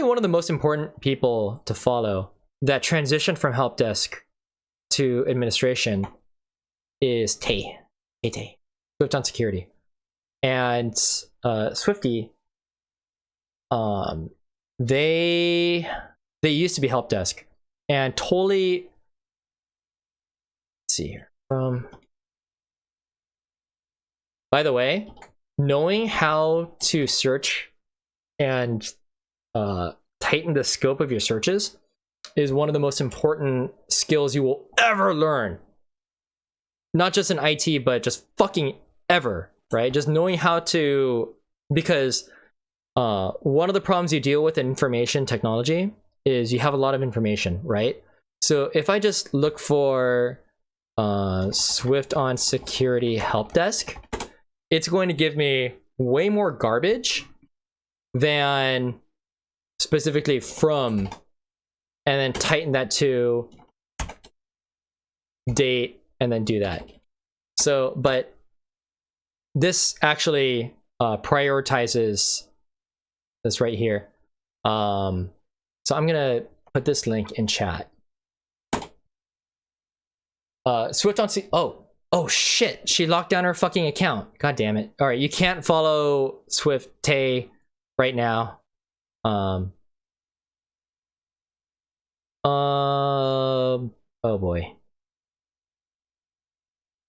one of the most important people to follow that transition from help desk to administration is Tay. Swift on security. And Swifty, they used to be help desk, and totally, let's see here. By the way, knowing how to search and tighten the scope of your searches is one of the most important skills you will ever learn. Not just in IT, but just fucking ever, right? Just knowing how to, because one of the problems you deal with in information technology is you have a lot of information, right? So if I just look for Swift on security help desk, it's going to give me way more garbage than specifically from, and then tighten that to date and then do that. So, but this actually prioritizes this right here. So I'm gonna put this link in chat. Swift on oh shit, she locked down her fucking account. God damn it. All right, you can't follow Swift Tay right now. Oh boy.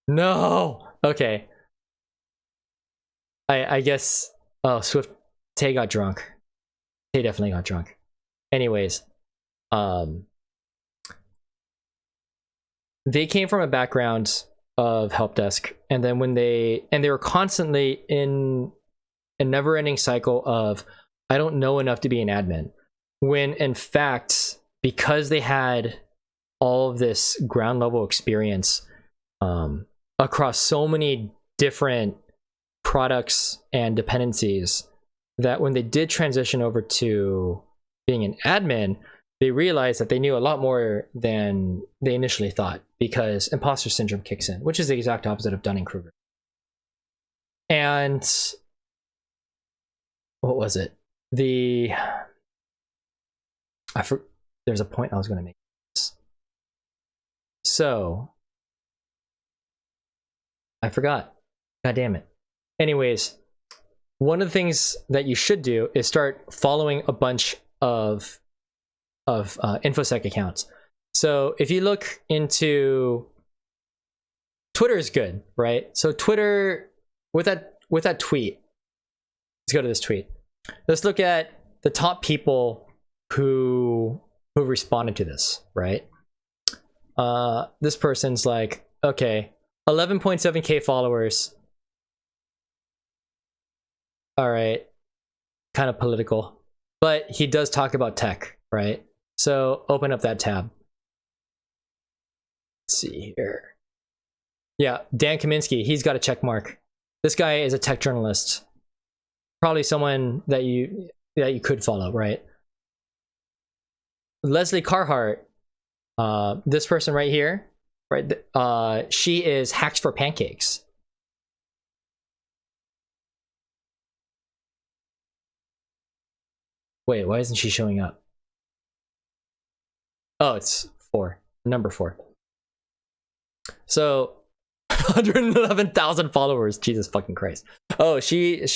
No. Okay. I guess. Oh, Swift Tay got drunk. Tay definitely got drunk. Anyways, they came from a background of help desk, and then when they were constantly in a never-ending cycle of, I don't know enough to be an admin, when in fact, because they had all of this ground level experience across so many different products and dependencies, that when they did transition over to being an admin, they realized that they knew a lot more than they initially thought, because imposter syndrome kicks in, which is the exact opposite of Dunning-Kruger. And what was it? There's a point I was going to make. So I forgot. God damn it. Anyways, one of the things that you should do is start following a bunch of InfoSec accounts. So if you look into Twitter is good, right? So Twitter, with that tweet, let's go to this tweet. Let's look at the top people who responded to this, right? This person's like, okay, 11.7k followers. All right, kind of political, but he does talk about tech, right? So open up that tab. Let's see here. Yeah, Dan Kaminsky, he's got a check mark. This guy is a tech journalist. Probably someone that you could follow, right? Leslie Carhart, this person right here, right? She is Hacks for Pancakes. Wait, why isn't she showing up? Oh, it's 4. Number 4. So 111,000 followers. Jesus fucking Christ. Oh, she's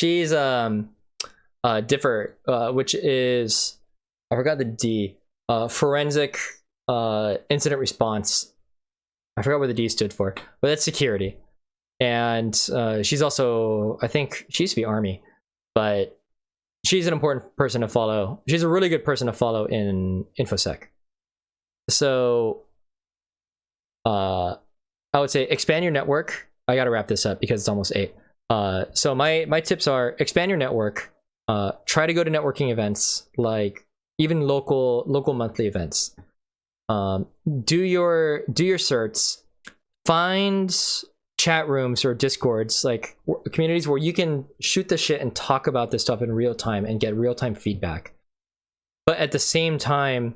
Differ, which is, I forgot the D. Forensic incident response. I forgot what the D stood for, but that's security. And she's also, I think she used to be Army, but she's an important person to follow. She's a really good person to follow in InfoSec. So I would say expand your network. I got to wrap this up because it's almost 8. So my tips are expand your network. Try to go to networking events, like even local monthly events. Do your certs. Find chat rooms or discords, like communities where you can shoot the shit and talk about this stuff in real time and get real-time feedback. But at the same time,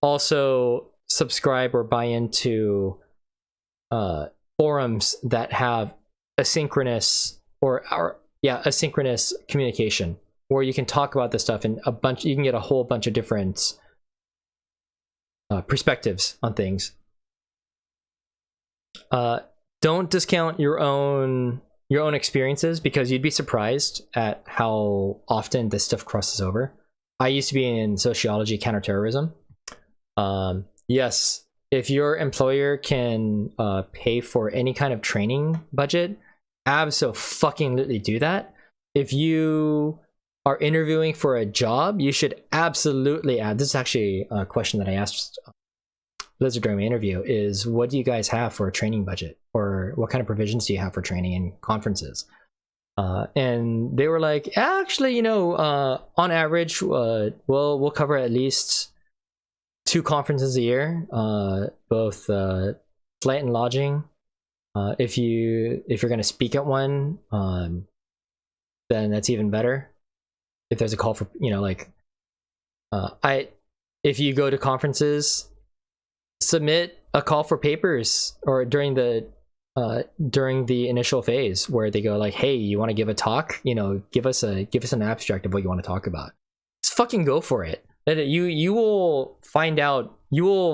also subscribe or buy into forums that have asynchronous asynchronous communication, where you can talk about this stuff in you can get a whole bunch of different perspectives on things. Uh, don't discount your own experiences, because you'd be surprised at how often this stuff crosses over. I used to be in sociology counterterrorism. Yes, if your employer can pay for any kind of training budget, abso-fucking-lutely do that. If you are interviewing for a job, you should absolutely add. This is actually a question that I asked Blizzard during my interview: is what do you guys have for a training budget, or what kind of provisions do you have for training and conferences? And they were like, actually, on average, we'll cover at least 2 conferences a year, both flight and lodging. If you're going to speak at one, then that's even better. If there's a call for, if you go to conferences, submit a call for papers, or during the initial phase where they go like, hey, you want to give a talk, give us an abstract of what you want to talk about. Just fucking go for it. You will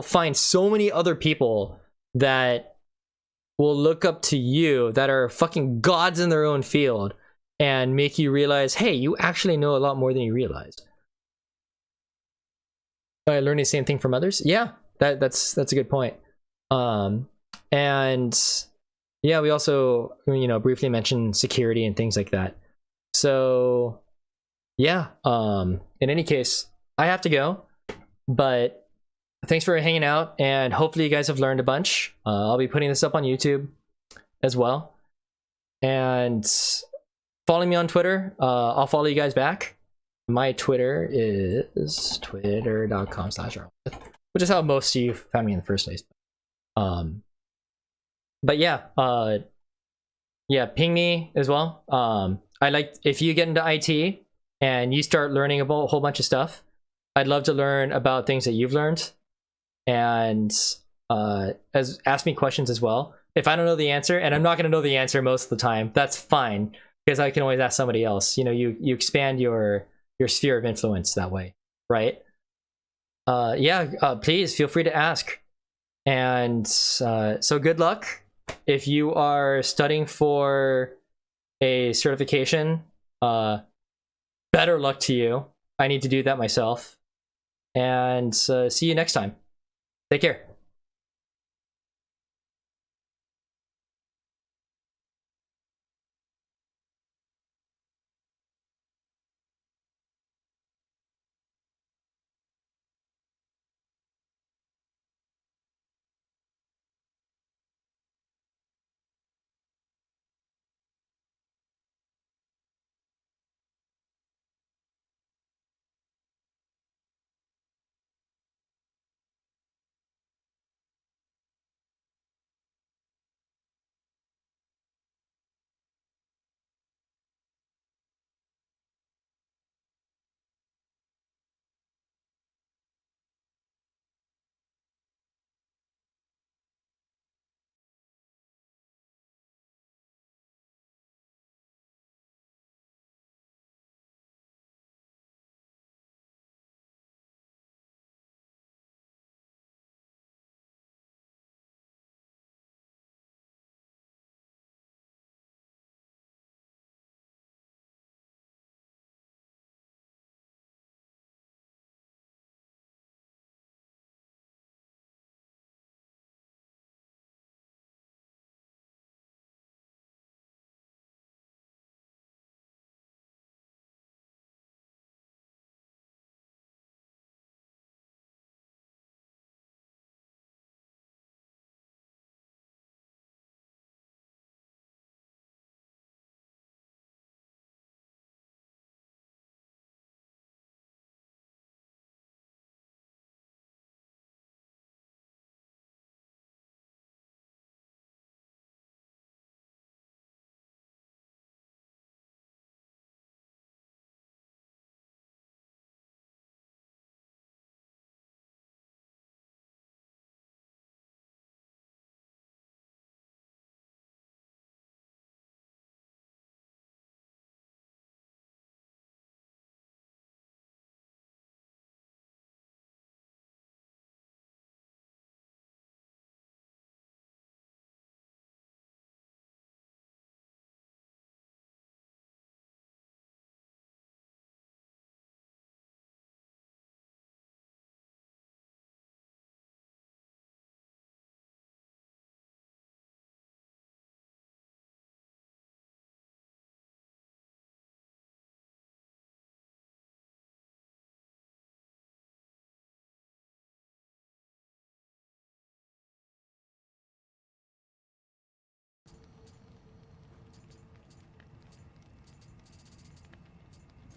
find so many other people that will look up to you, that are fucking gods in their own field, and make you realize, hey, you actually know a lot more than you realized. I learned the same thing from others. Yeah, that's a good point. And yeah, we also briefly mentioned security and things like that. So yeah, in any case, I have to go, but thanks for hanging out, and hopefully you guys have learned a bunch. I'll be putting this up on YouTube as well, and follow me on Twitter. I'll follow you guys back. My Twitter is twitter.com/arleth, which is how most of you found me in the first place. But yeah, ping me as well. I like, if you get into IT and you start learning about a whole bunch of stuff, I'd love to learn about things that you've learned, and ask me questions as well. If I don't know the answer, and I'm not going to know the answer most of the time, that's fine, because I can always ask somebody else. You expand your sphere of influence that way, right? Please feel free to ask. And so good luck if you are studying for a certification. Better luck to you. I need to do that myself. And see you next time. Take care.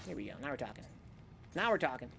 Here we go. Now we're talking. Now we're talking.